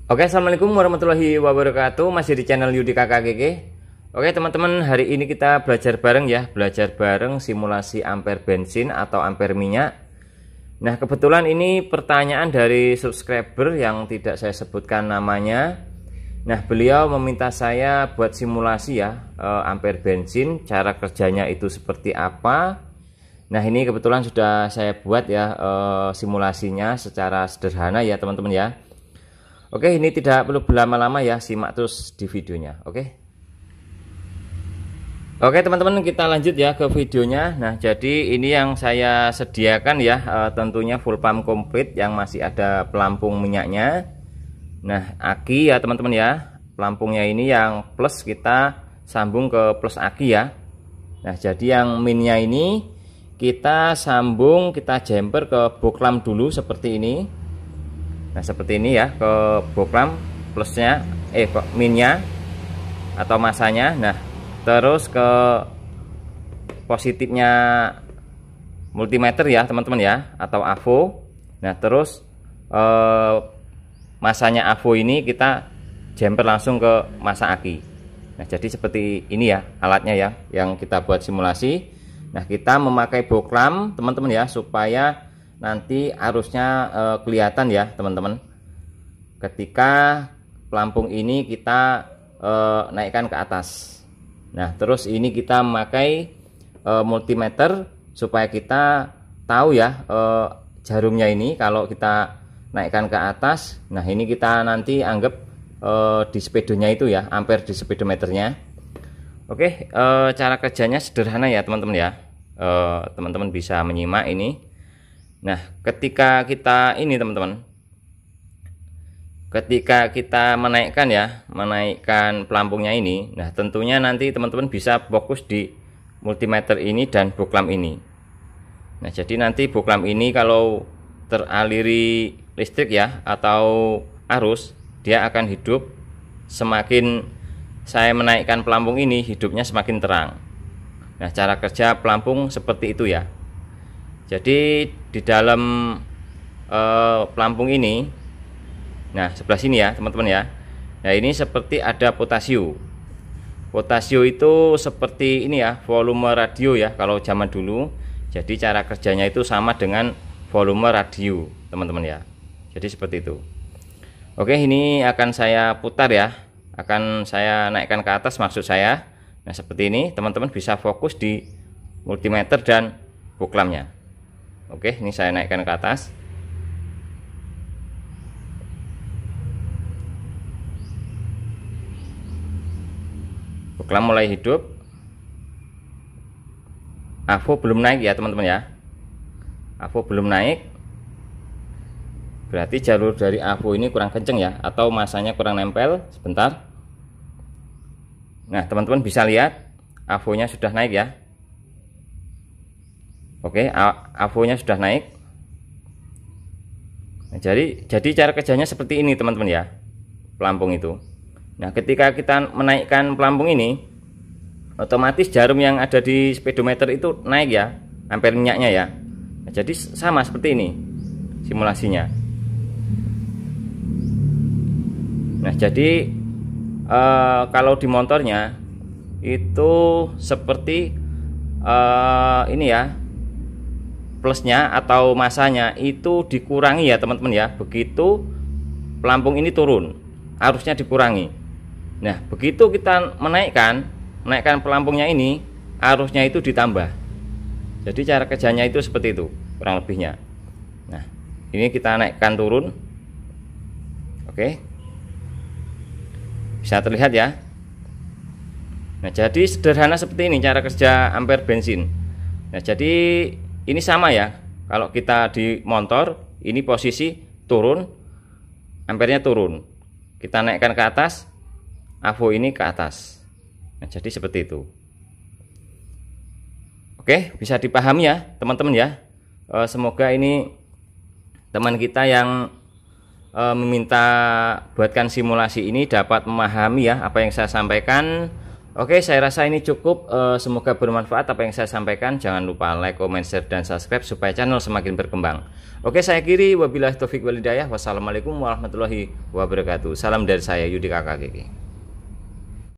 Oke, assalamualaikum warahmatullahi wabarakatuh. Masih di channel Yudi KKGG. Oke teman-teman, hari ini kita belajar bareng ya, belajar bareng simulasi ampere bensin atau ampere minyak. Nah, kebetulan ini pertanyaan dari subscriber yang tidak saya sebutkan namanya. Nah, beliau meminta saya buat simulasi ya, ampere bensin, cara kerjanya itu seperti apa. Nah, ini kebetulan sudah saya buat ya, simulasinya secara sederhana ya teman-teman ya. Oke, ini tidak perlu berlama-lama ya, simak terus di videonya. Oke teman-teman, kita lanjut ya ke videonya. Nah, jadi ini yang saya sediakan ya, tentunya full pump komplit yang masih ada pelampung minyaknya. Nah, aki ya teman-teman ya, pelampungnya ini yang plus kita sambung ke plus aki ya. Nah, jadi yang minnya ini kita sambung, kita jumper ke boklam dulu seperti ini. Nah, seperti ini ya, ke boklam plusnya, minnya atau masanya. Nah, terus ke positifnya multimeter ya teman-teman ya, atau AVO. Nah, terus masanya AVO ini kita jumper langsung ke masa aki. Nah, jadi seperti ini ya alatnya ya, yang kita buat simulasi. Nah, kita memakai boklam teman-teman ya, supaya nanti arusnya kelihatan ya teman-teman, ketika pelampung ini kita naikkan ke atas. Nah, terus ini kita memakai multimeter supaya kita tahu ya jarumnya ini kalau kita naikkan ke atas. Nah, ini kita nanti anggap di speedonya itu ya, ampere di speedometernya. Oke, cara kerjanya sederhana ya teman-teman ya, teman-teman bisa menyimak ini. Nah, ketika kita ini teman-teman, ketika kita menaikkan ya, menaikkan pelampungnya ini, nah tentunya nanti teman-teman bisa fokus di multimeter ini dan boklam ini. Nah, jadi nanti boklam ini kalau teraliri listrik ya atau arus, dia akan hidup. Semakin saya menaikkan pelampung ini, hidupnya semakin terang. Nah, cara kerja pelampung seperti itu ya. Jadi di dalam pelampung ini, nah sebelah sini ya teman-teman ya, nah ini seperti ada potasio. Potasio itu seperti ini ya, volume radio ya kalau zaman dulu. Jadi cara kerjanya itu sama dengan volume radio teman-teman ya, jadi seperti itu. Oke, ini akan saya putar ya, akan saya naikkan ke atas maksud saya. Nah, seperti ini teman-teman bisa fokus di multimeter dan boklamnya. Oke, ini saya naikkan ke atas. Boklam mulai hidup. AVO belum naik ya teman-teman ya. AVO belum naik. Berarti jalur dari AVO ini kurang kenceng ya, atau masanya kurang nempel. Sebentar. Nah, teman-teman bisa lihat AVO-nya sudah naik ya. Oke, AVO-nya sudah naik. Nah, jadi cara kerjanya seperti ini teman-teman ya, pelampung itu. Nah, ketika kita menaikkan pelampung ini, otomatis jarum yang ada di speedometer itu naik ya, ampere minyaknya ya. Nah, jadi sama seperti ini simulasinya. Nah, jadi kalau di motornya itu seperti ini ya, plusnya atau masanya itu dikurangi ya teman-teman ya. Begitu pelampung ini turun, arusnya dikurangi. Nah, begitu kita menaikkan pelampungnya ini, arusnya itu ditambah. Jadi cara kerjanya itu seperti itu kurang lebihnya. Nah, ini kita naikkan turun. Oke, bisa terlihat ya. Nah, jadi sederhana seperti ini cara kerja ampere bensin. Nah, jadi ini sama ya, kalau kita di motor ini posisi turun, ampernya turun, kita naikkan ke atas, AVO ini ke atas. Nah, jadi seperti itu. Oke, bisa dipahami ya teman-teman ya. Semoga ini teman kita yang meminta buatkan simulasi ini dapat memahami ya apa yang saya sampaikan. Oke, saya rasa ini cukup. Semoga bermanfaat apa yang saya sampaikan. Jangan lupa like, comment, share, dan subscribe supaya channel semakin berkembang. Oke, saya akhiri. Wabillahi taufiq wal hidayah. Wassalamualaikum warahmatullahi wabarakatuh. Salam dari saya, Yudi Kakak Kiki.